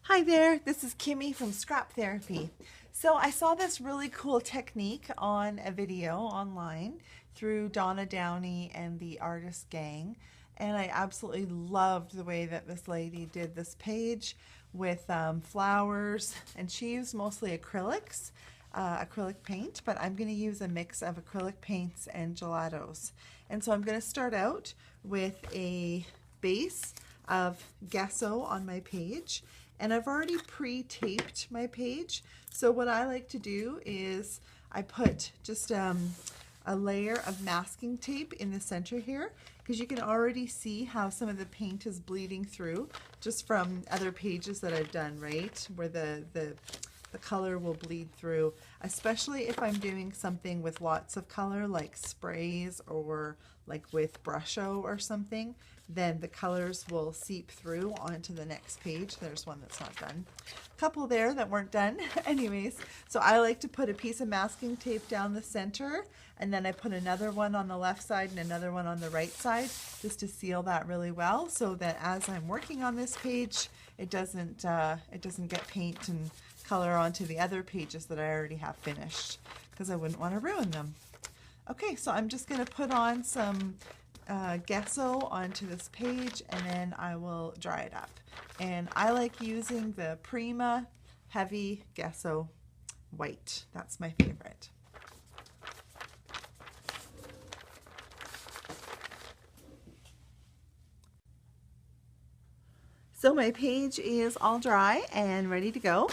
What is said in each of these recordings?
Hi there, this is Kimi from Scrap Therapy. So I saw this really cool technique on a video online through Donna Downey and the Artist Gang, and I absolutely loved the way that this lady did this page with flowers, and she used mostly acrylics, acrylic paint, but I'm going to use a mix of acrylic paints and gelatos. And so I'm going to start out with a base of gesso on my page, and I've already pre-taped my page. So what I like to do is I put just a layer of masking tape in the center here, because you can already see how some of the paint is bleeding through just from other pages that I've done, right? Where the color will bleed through, especially if I'm doing something with lots of color like sprays or like with Brusho or something, then the colors will seep through onto the next page. There's one that's not done. A couple there that weren't done. Anyways, so I like to put a piece of masking tape down the center, and then I put another one on the left side and another one on the right side just to seal that really well, so that as I'm working on this page, it doesn't get paint and color onto the other pages that I already have finished, because I wouldn't want to ruin them. Okay, so I'm just going to put on some gesso onto this page, and then I will dry it up. And I like using the Prima Heavy Gesso White. That's my favorite. So my page is all dry and ready to go,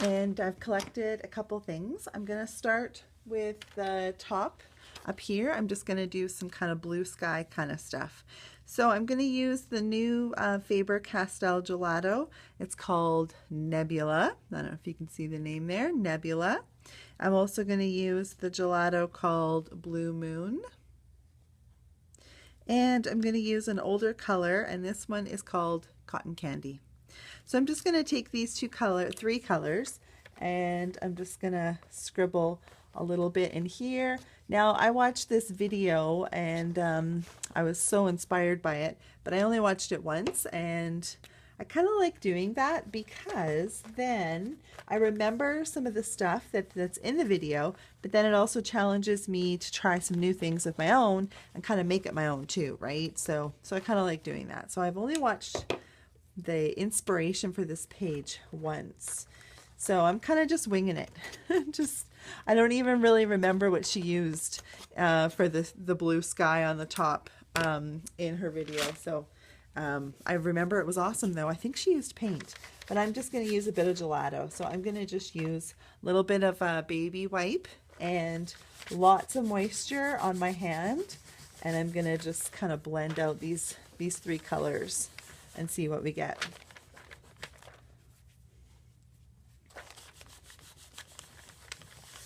and I've collected a couple things. I'm going to start with the top up here. I'm just going to do some kind of blue sky kind of stuff. So I'm going to use the new Faber-Castell gelato. It's called Nebula. I don't know if you can see the name there, Nebula. I'm also going to use the gelato called Blue Moon. And I'm going to use an older color, and this one is called Cotton Candy. So I'm just going to take these three colors, and I'm just going to scribble a little bit in here. Now, I watched this video, and I was so inspired by it, but I only watched it once, and I kind of like doing that because then I remember some of the stuff that's in the video, but then it also challenges me to try some new things of my own and kind of make it my own too, right? So I kind of like doing that. So I've only watched the inspiration for this page once. So I'm kind of just winging it. I don't even really remember what she used for the blue sky on the top in her video. So I remember it was awesome though. I think she used paint, but I'm just going to use a bit of gelato. So I'm going to just use a little bit of a baby wipe and lots of moisture on my hand. And I'm going to just kind of blend out these three colors and see what we get.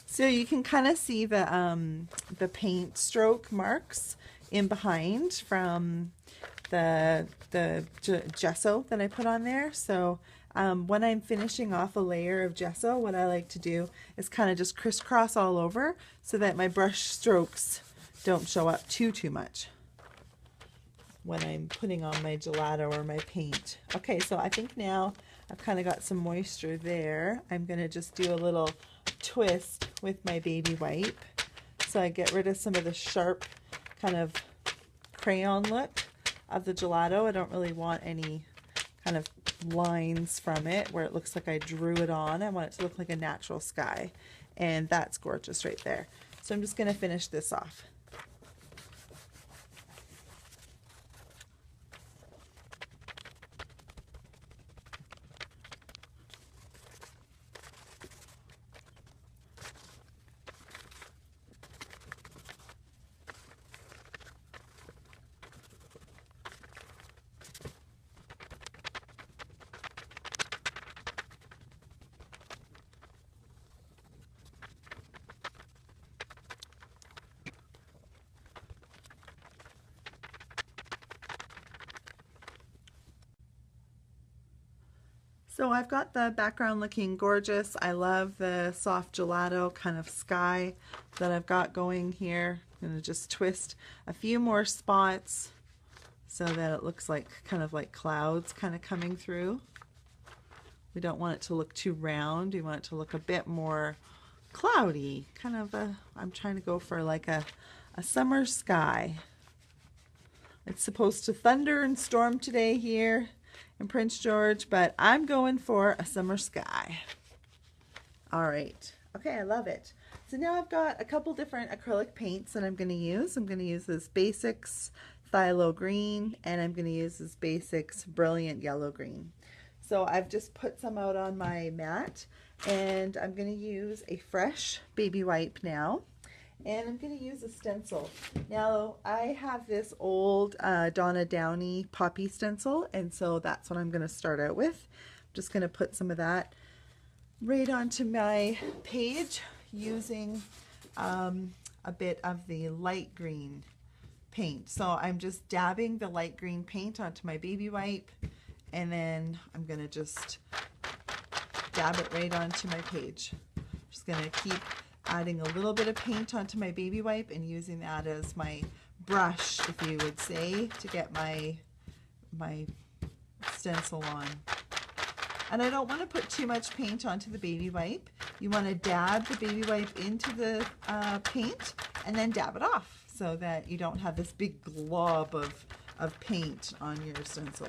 So you can kind of see the paint stroke marks in behind from the gesso that I put on there. So when I'm finishing off a layer of gesso, what I like to do is kind of just crisscross all over so that my brush strokes don't show up too much when I'm putting on my gelato or my paint. Okay, so I think now I've kind of got some moisture there. I'm going to just do a little twist with my baby wipe so I get rid of some of the sharp kind of crayon look of the gelato. I don't really want any kind of lines from it where it looks like I drew it on. I want it to look like a natural sky, and that's gorgeous right there. So I'm just going to finish this off. So I've got the background looking gorgeous. I love the soft gelato kind of sky that I've got going here. I'm going to just twist a few more spots so that it looks like kind of like clouds kind of coming through. We don't want it to look too round. We want it to look a bit more cloudy, kind of I'm trying to go for like a summer sky. It's supposed to thunder and storm today here in Prince George, but I'm going for a summer sky. All right. Okay, I love it. So now I've got a couple different acrylic paints that I'm going to use. I'm going to use this Basics Phthalo Green, and I'm going to use this Basics Brilliant Yellow Green. So I've just put some out on my mat, and I'm going to use a fresh baby wipe now, and I'm going to use a stencil. Now I have this old Donna Downey Poppy stencil, and so that's what I'm going to start out with. I'm just going to put some of that right onto my page using a bit of the light green paint. So I'm just dabbing the light green paint onto my baby wipe, and then I'm going to just dab it right onto my page. Just going to keep adding a little bit of paint onto my baby wipe and using that as my brush, if you would say, to get my stencil on. And I don't want to put too much paint onto the baby wipe. You want to dab the baby wipe into the paint and then dab it off so that you don't have this big glob of paint on your stencil.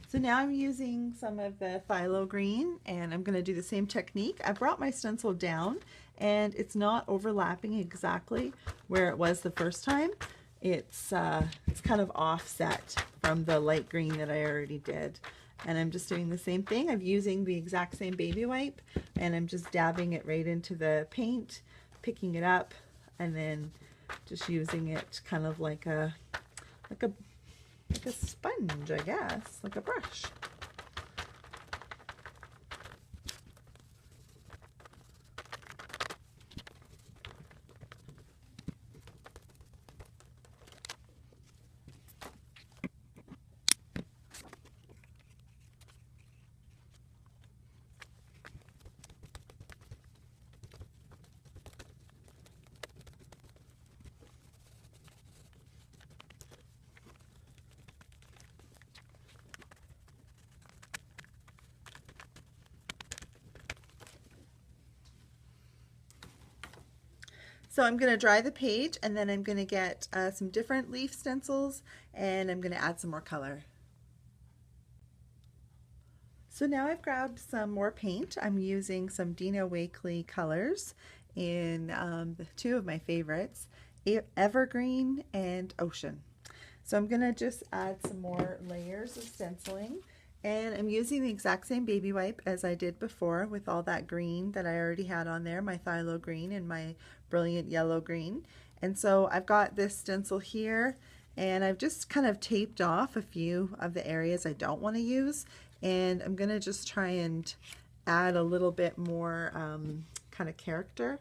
So now I'm using some of the phthalo green, and I'm going to do the same technique. I brought my stencil down, and it's not overlapping exactly where it was the first time. It's kind of offset from the light green that I already did. And I'm just doing the same thing. I'm using the exact same baby wipe, and I'm just dabbing it right into the paint, picking it up, and then just using it kind of like a sponge, I guess, like a brush. So I'm going to dry the page, and then I'm going to get some different leaf stencils, and I'm going to add some more color. So now I've grabbed some more paint. I'm using some Dina Wakley colors in two of my favorites, Evergreen and Ocean. So I'm going to just add some more layers of stenciling, and I'm using the exact same baby wipe as I did before with all that green that I already had on there, my phthalo green and my brilliant yellow green. And so I've got this stencil here, and I've just kind of taped off a few of the areas I don't want to use, and I'm going to just try and add a little bit more kind of character.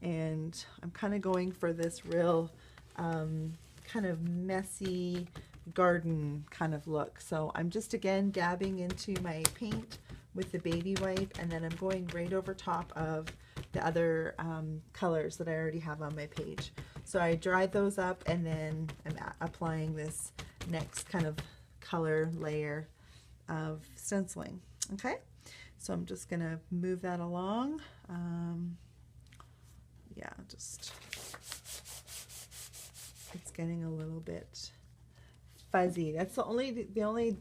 And I'm kind of going for this real kind of messy garden kind of look. So I'm just again dabbing into my paint with the baby wipe, and then I'm going right over top of the other colors that I already have on my page. So I dried those up, and then I'm applying this next kind of color layer of stenciling. Okay, so I'm just gonna move that along. Yeah, just, it's getting a little bit fuzzy. That's the only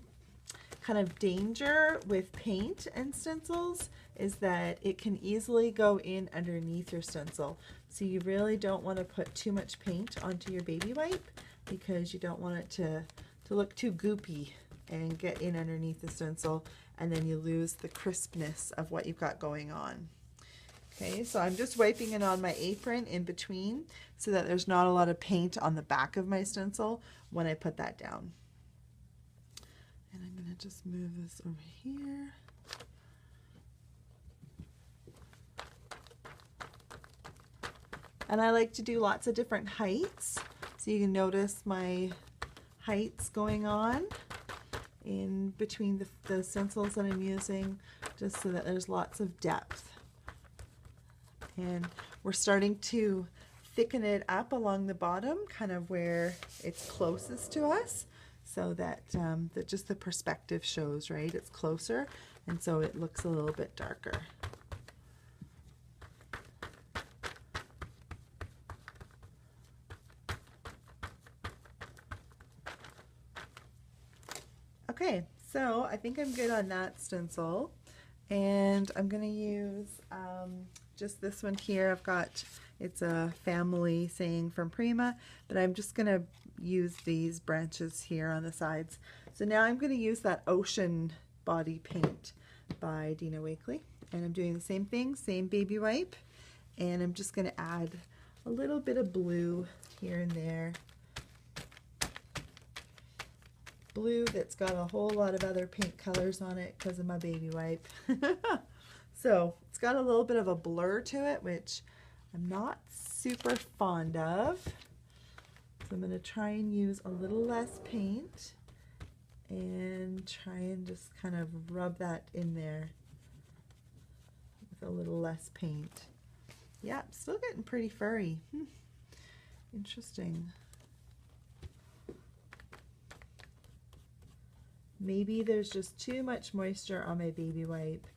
kind of danger with paint and stencils, is that it can easily go in underneath your stencil. So you really don't want to put too much paint onto your baby wipe, because you don't want it to look too goopy and get in underneath the stencil, and then you lose the crispness of what you've got going on. Okay, so I'm just wiping it on my apron in between so that there's not a lot of paint on the back of my stencil when I put that down. And I'm going to just move this over here. And I like to do lots of different heights, so you can notice my heights going on in between the stencils that I'm using, just so that there's lots of depth. And we're starting to thicken it up along the bottom, kind of where it's closest to us, so that, that just the perspective shows, right? It's closer, and so it looks a little bit darker. Okay, so I think I'm good on that stencil, and I'm going to use just this one here. I've got, it's a family saying from Prima, but I'm just going to use these branches here on the sides. So now I'm going to use that Ocean Body Paint by Dina Wakley, and I'm doing the same thing, same baby wipe, and I'm just going to add a little bit of blue here and there. Blue that's got a whole lot of other paint colors on it because of my baby wipe. So it's got a little bit of a blur to it, which I'm not super fond of. So I'm going to try and use a little less paint and try and just kind of rub that in there with a little less paint. Yeah, still getting pretty furry. Interesting. Maybe there's just too much moisture on my baby wipe,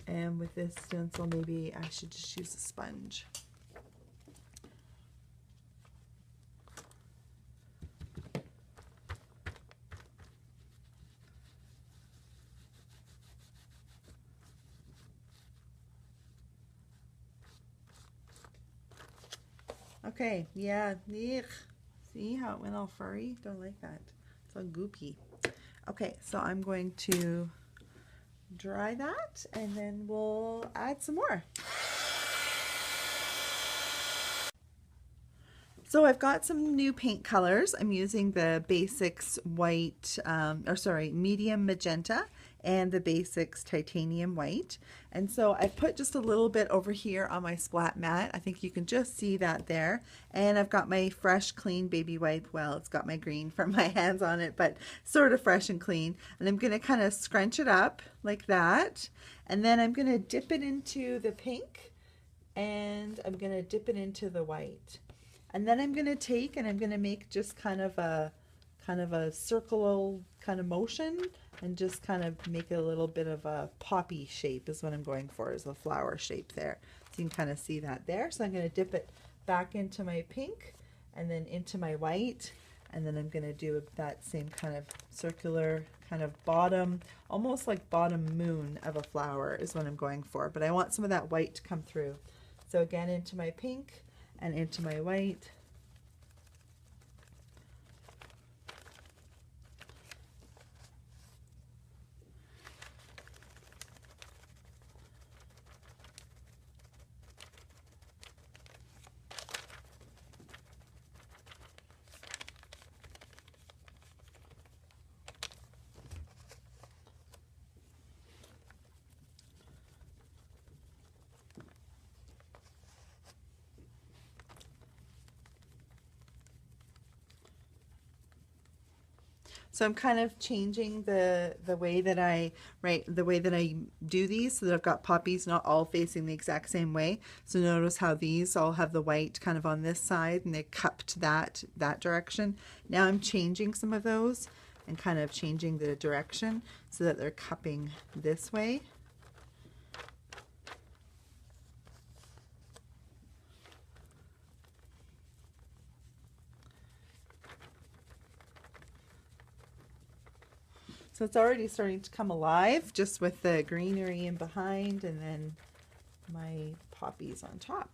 and with this stencil maybe I should just use a sponge. Okay, yeah, eek. See how it went all furry? Don't like that. It's all goopy. Okay, so I'm going to dry that, and then we'll add some more. So I've got some new paint colors. I'm using the Basics white, medium magenta, and the Basics titanium white. And so I put just a little bit over here on my splat mat. I think you can just see that there. And I've got my fresh, clean baby wipe. Well, it's got my green from my hands on it, but sort of fresh and clean. And I'm gonna kind of scrunch it up like that. And then I'm gonna dip it into the pink, and I'm gonna dip it into the white. And then I'm going to take and I'm going to make just kind of a circular kind of motion, and just kind of make a little bit of a poppy shape is what I'm going for, is a flower shape there. So you can kind of see that there. So I'm going to dip it back into my pink, and then into my white, and then I'm going to do that same kind of circular kind of bottom, almost like bottom moon of a flower is what I'm going for, but I want some of that white to come through. So again, into my pink and into my white. So I'm kind of changing the way that I do these, so that I've got poppies not all facing the exact same way. So notice how these all have the white kind of on this side and they cupped that direction. Now I'm changing some of those and kind of changing the direction so that they're cupping this way. So it's already starting to come alive just with the greenery in behind and then my poppies on top.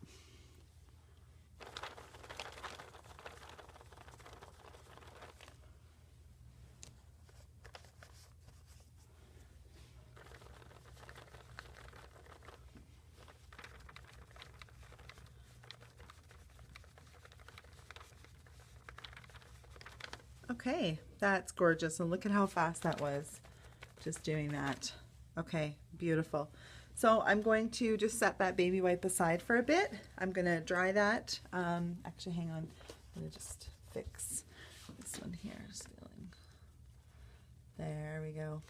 Okay, that's gorgeous. And look at how fast that was, just doing that. Okay, beautiful. So I'm going to just set that baby wipe aside for a bit. I'm going to dry that. Actually, hang on. I'm going to just fix this one here. There we go.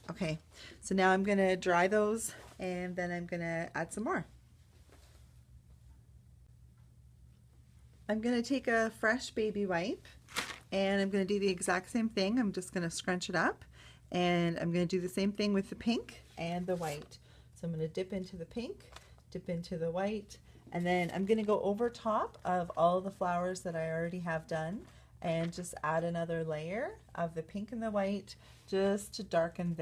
Okay, so now I'm going to dry those and then I'm going to add some more. I'm going to take a fresh baby wipe and I'm going to do the exact same thing. I'm just going to scrunch it up and I'm going to do the same thing with the pink and the white. So I'm going to dip into the pink, dip into the white, and then I'm going to go over top of all the flowers that I already have done and just add another layer of the pink and the white just to darken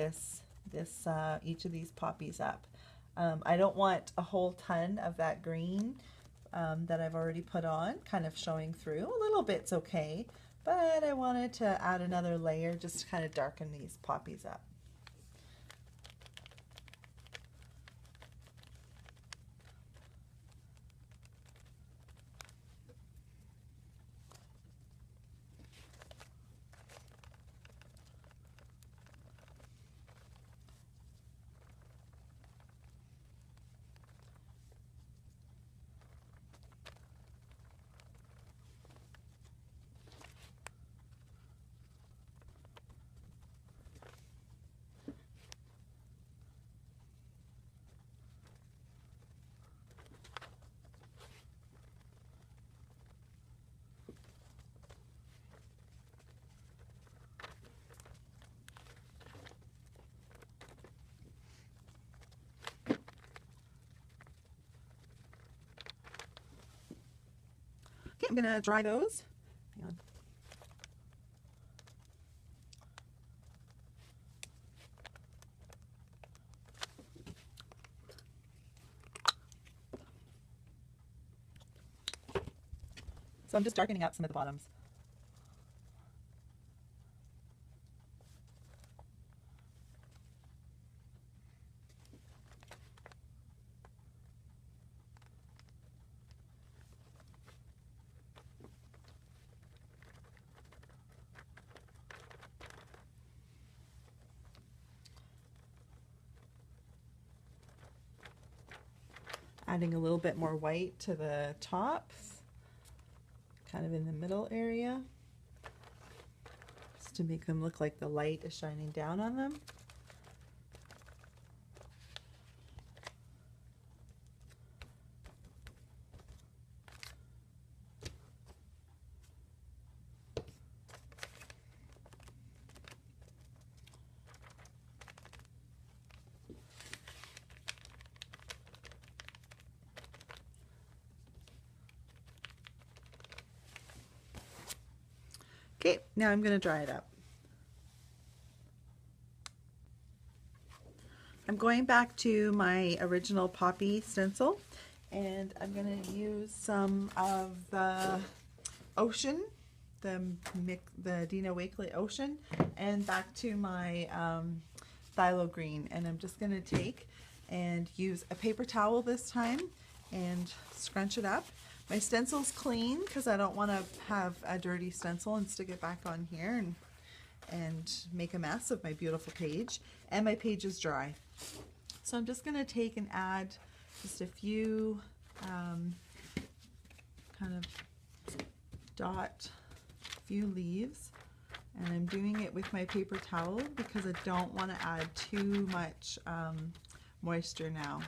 each of these poppies up. I don't want a whole ton of that green that I've already put on kind of showing through. A little bit's okay, but I wanted to add another layer just to kind of darken these poppies up. Okay, I'm gonna dry those. Hang on. So I'm just darkening up some of the bottoms. Adding a little bit more white to the tops, kind of in the middle area, just to make them look like the light is shining down on them. Okay, now I'm going to dry it up. I'm going back to my original Poppy stencil, and I'm going to use some of the Ocean, the Dina Wakley Ocean, and back to my phthalo green. And I'm just going to take and use a paper towel this time and scrunch it up. My stencil's clean because I don't want to have a dirty stencil and stick it back on here and make a mess of my beautiful page. And my page is dry. So I'm just going to take and add just a few kind of few leaves, and I'm doing it with my paper towel because I don't want to add too much moisture now.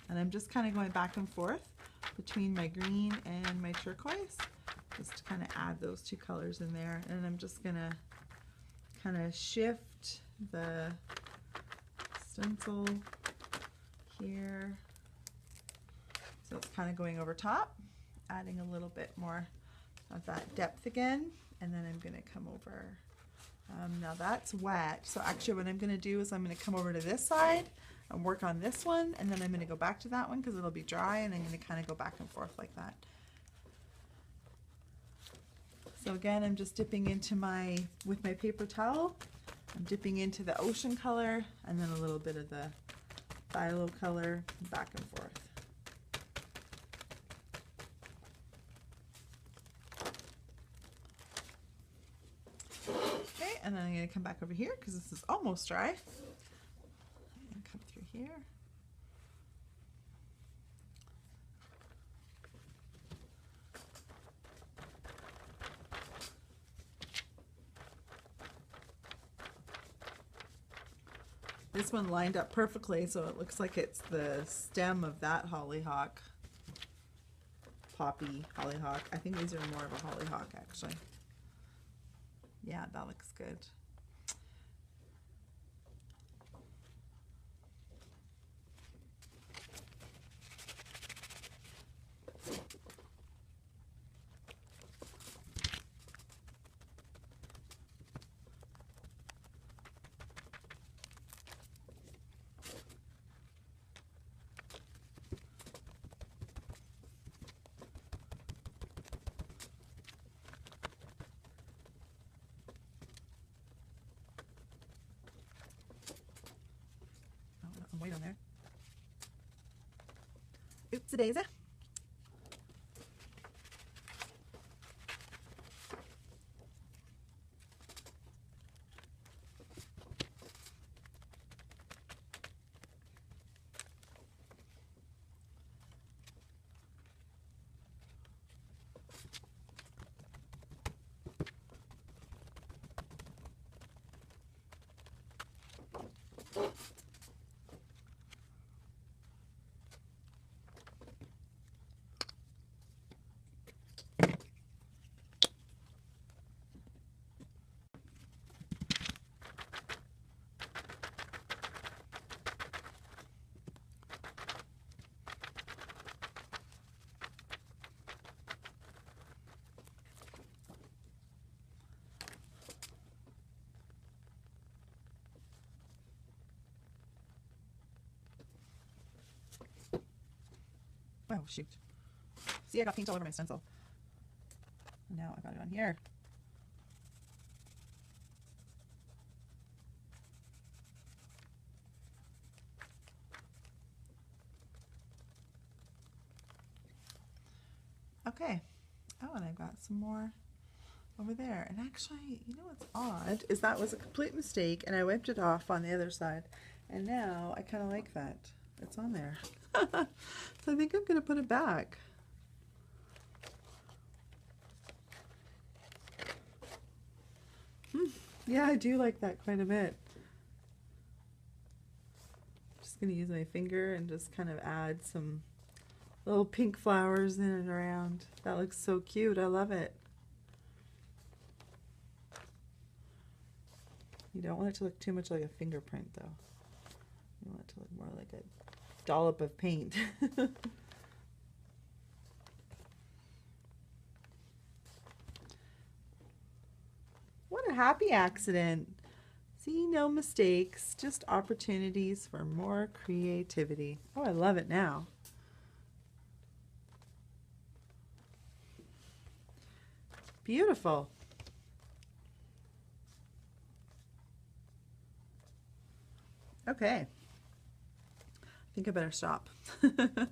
And I'm just kind of going back and forth between my green and my turquoise just to kind of add those two colors in there. And I'm just going to kind of shift the stencil here so it's kind of going over top, adding a little bit more of that depth again. And then I'm going to come over. Now that's wet, so actually what I'm going to do is I'm going to come over to this side and work on this one, and then I'm going to go back to that one because it'll be dry, and I'm going to kind of go back and forth like that. So again, I'm just dipping into with my paper towel, I'm dipping into the Ocean color and then a little bit of the phthalo color, back and forth. Okay, and then I'm going to come back over here because this is almost dry. And come through here. This one lined up perfectly, so it looks like it's the stem of that hollyhock. Poppy hollyhock. I think these are more of a hollyhock, actually. Yeah, that looks good. Some white on there. Oops-a-daisy. Oh, shoot. See, I got paint all over my stencil. Now I got it on here. Okay. Oh, and I've got some more over there. And actually, you know what's odd is that was a complete mistake, and I wiped it off on the other side. And now I kind of like that. It's on there. So I think I'm going to put it back. Yeah, I do like that quite a bit. Just going to use my finger and just kind of add some little pink flowers in and around. That looks so cute. I love it. You don't want it to look too much like a fingerprint, though. You want it to look more like a dollop of paint. happy accident. See, no mistakes, just opportunities for more creativity. Oh, I love it now. Beautiful. Okay. I think I better stop. That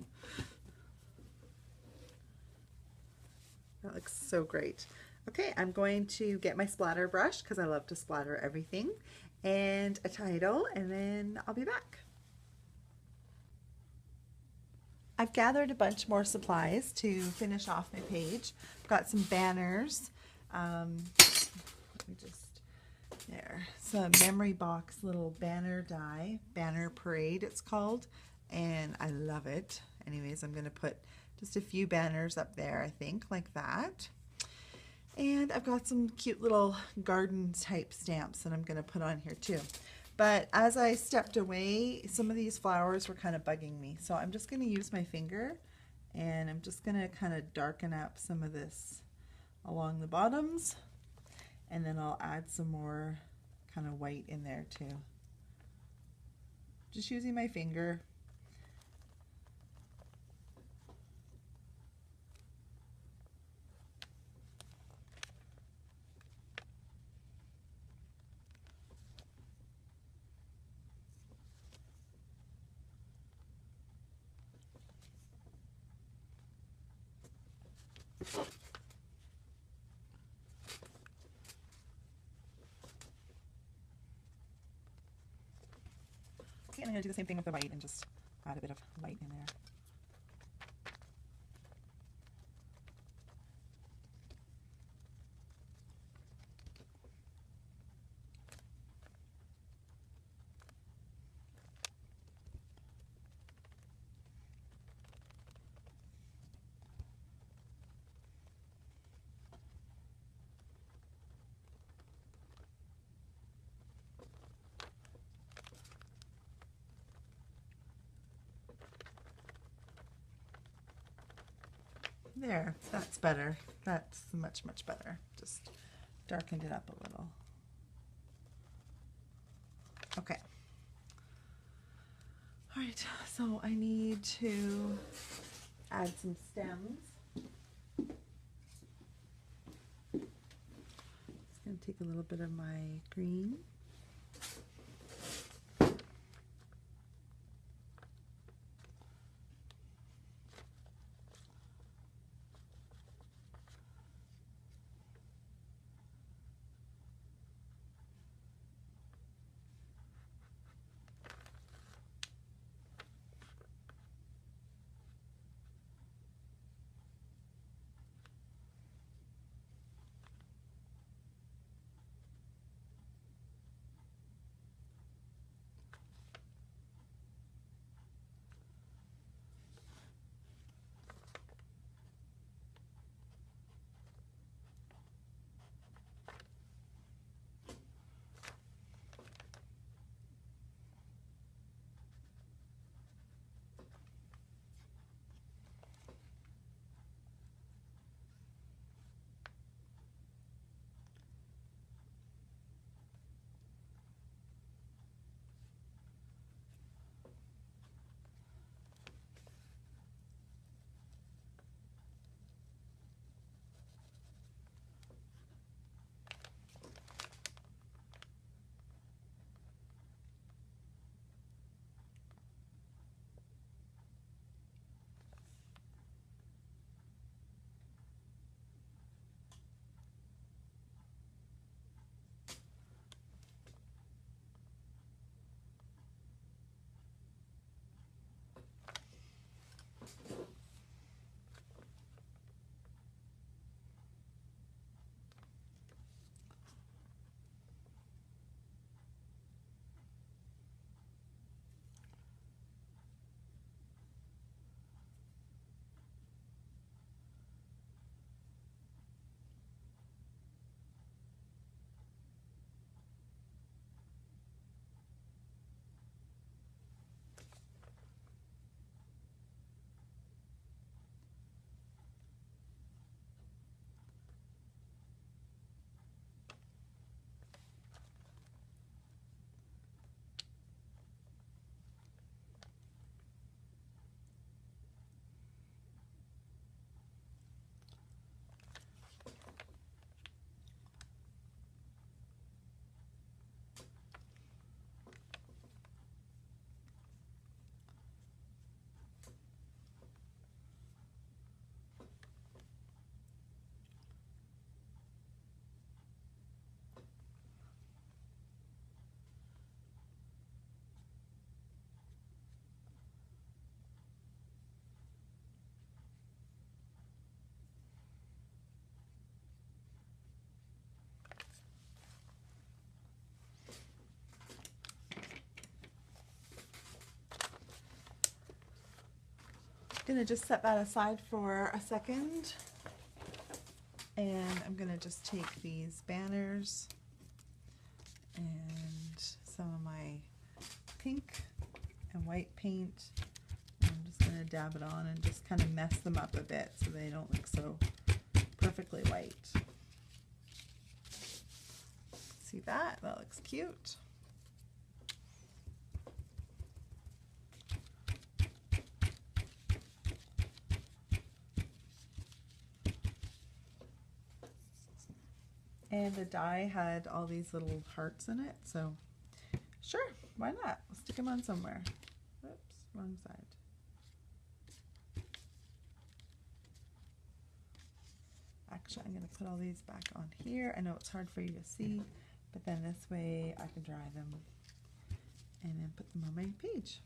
looks so great. Okay, I'm going to get my splatter brush because I love to splatter everything, and a title, and then I'll be back. I've gathered a bunch more supplies to finish off my page. I've got some banners. Let me just, there, some memory box little banner die, banner parade it's called, and I love it. Anyways, I'm going to put just a few banners up there, I think, like that. And I've got some cute little garden type stamps that I'm going to put on here too. But as I stepped away, some of these flowers were kind of bugging me. So I'm just going to use my finger, and I'm just going to kind of darken up some of this along the bottoms. And then I'll add some more kind of white in there too. Just using my finger. Okay, and I'm going to do the same thing with the white and just add a bit of white in there. There, that's better. That's much, much better. Just darkened it up a little. Okay. All right, so I need to add some stems. Just going to take a little bit of my green. Gonna just set that aside for a second. And I'm gonna just take these banners and some of my pink and white paint. I'm just gonna dab it on and just kind of mess them up a bit so they don't look so perfectly white. See that? That looks cute. And the die had all these little hearts in it, so sure, why not? We'll stick them on somewhere. Oops, wrong side. Actually, I'm going to put all these back on here. I know it's hard for you to see, but then this way I can dry them and then put them on my page.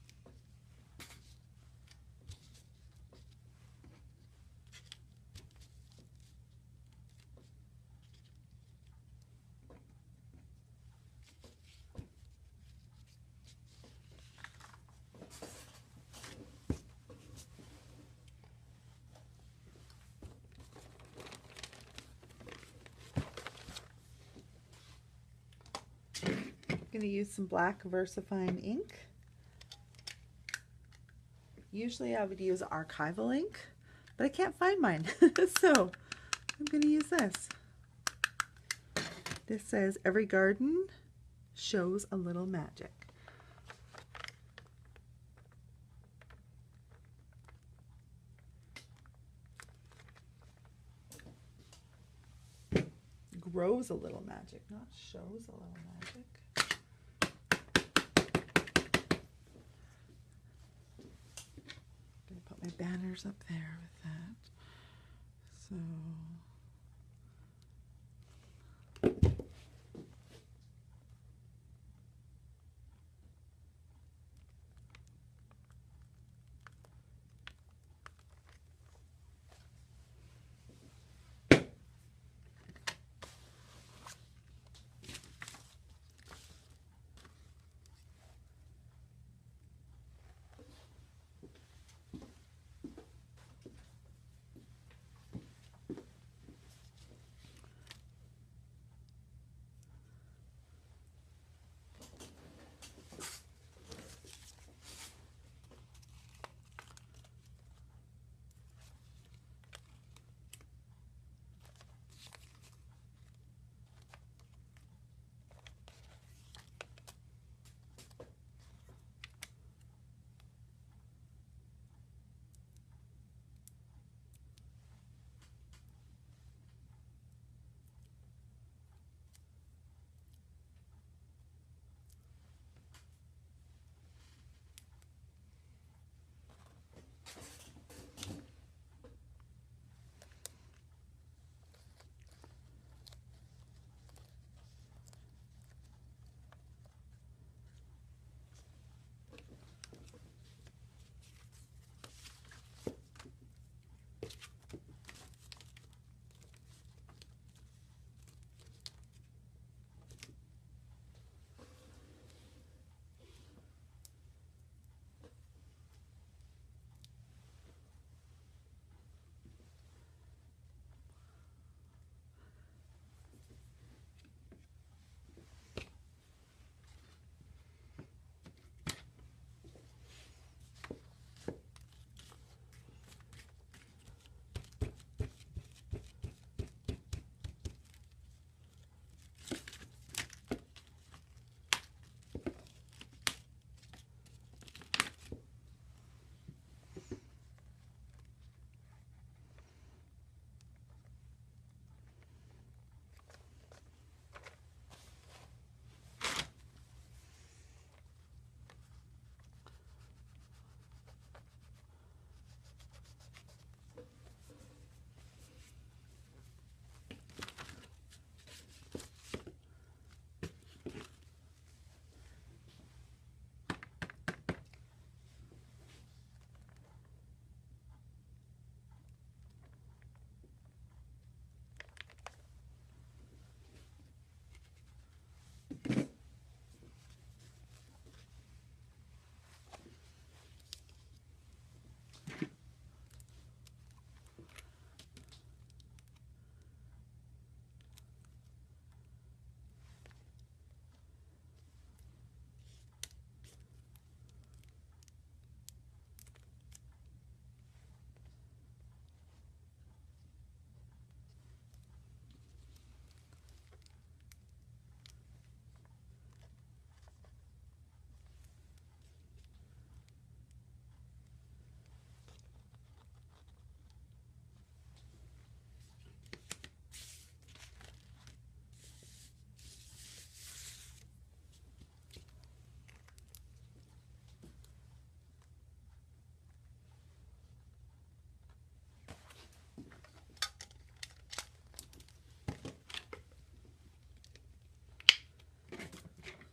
I'm going to use some black VersaFine ink. Usually I would use archival ink, but I can't find mine, so I'm going to use this. This says, "Every garden shows a little magic." Grows a little magic, not shows a little magic. I'm going to put my banners up there with that. So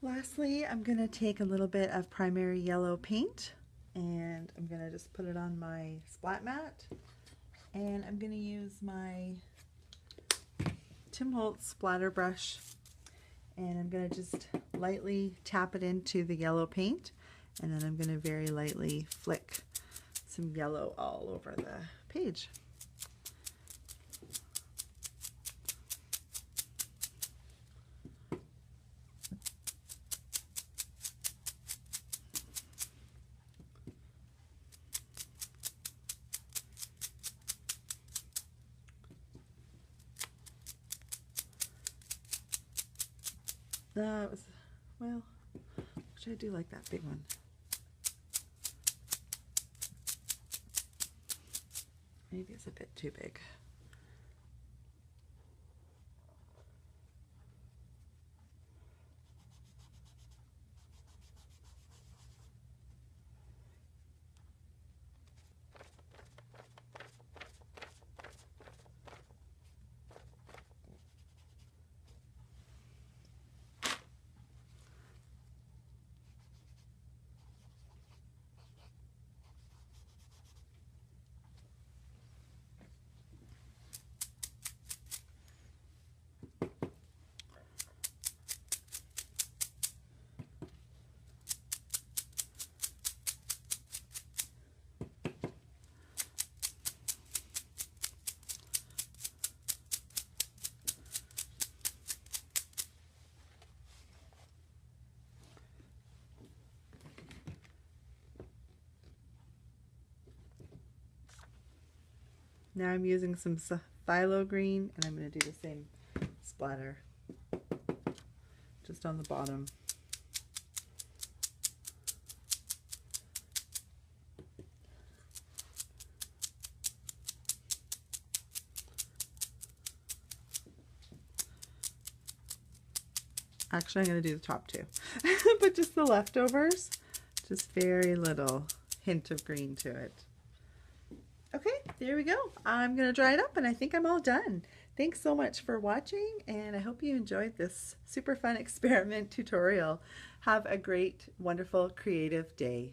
Lastly, I'm going to take a little bit of primary yellow paint and I'm going to just put it on my splat mat, and I'm going to use my Tim Holtz splatter brush, and I'm going to just lightly tap it into the yellow paint, and then I'm going to very lightly flick some yellow all over the page. That was, well, which I do like that big one. Maybe it's a bit too big. Now I'm using some phthalo green, and I'm going to do the same splatter just on the bottom. Actually, I'm going to do the top too, but just the leftovers, just very little hint of green to it. Okay, there we go. I'm going to dry it up, and I think I'm all done. Thanks so much for watching, and I hope you enjoyed this super fun experiment tutorial. Have a great, wonderful, creative day.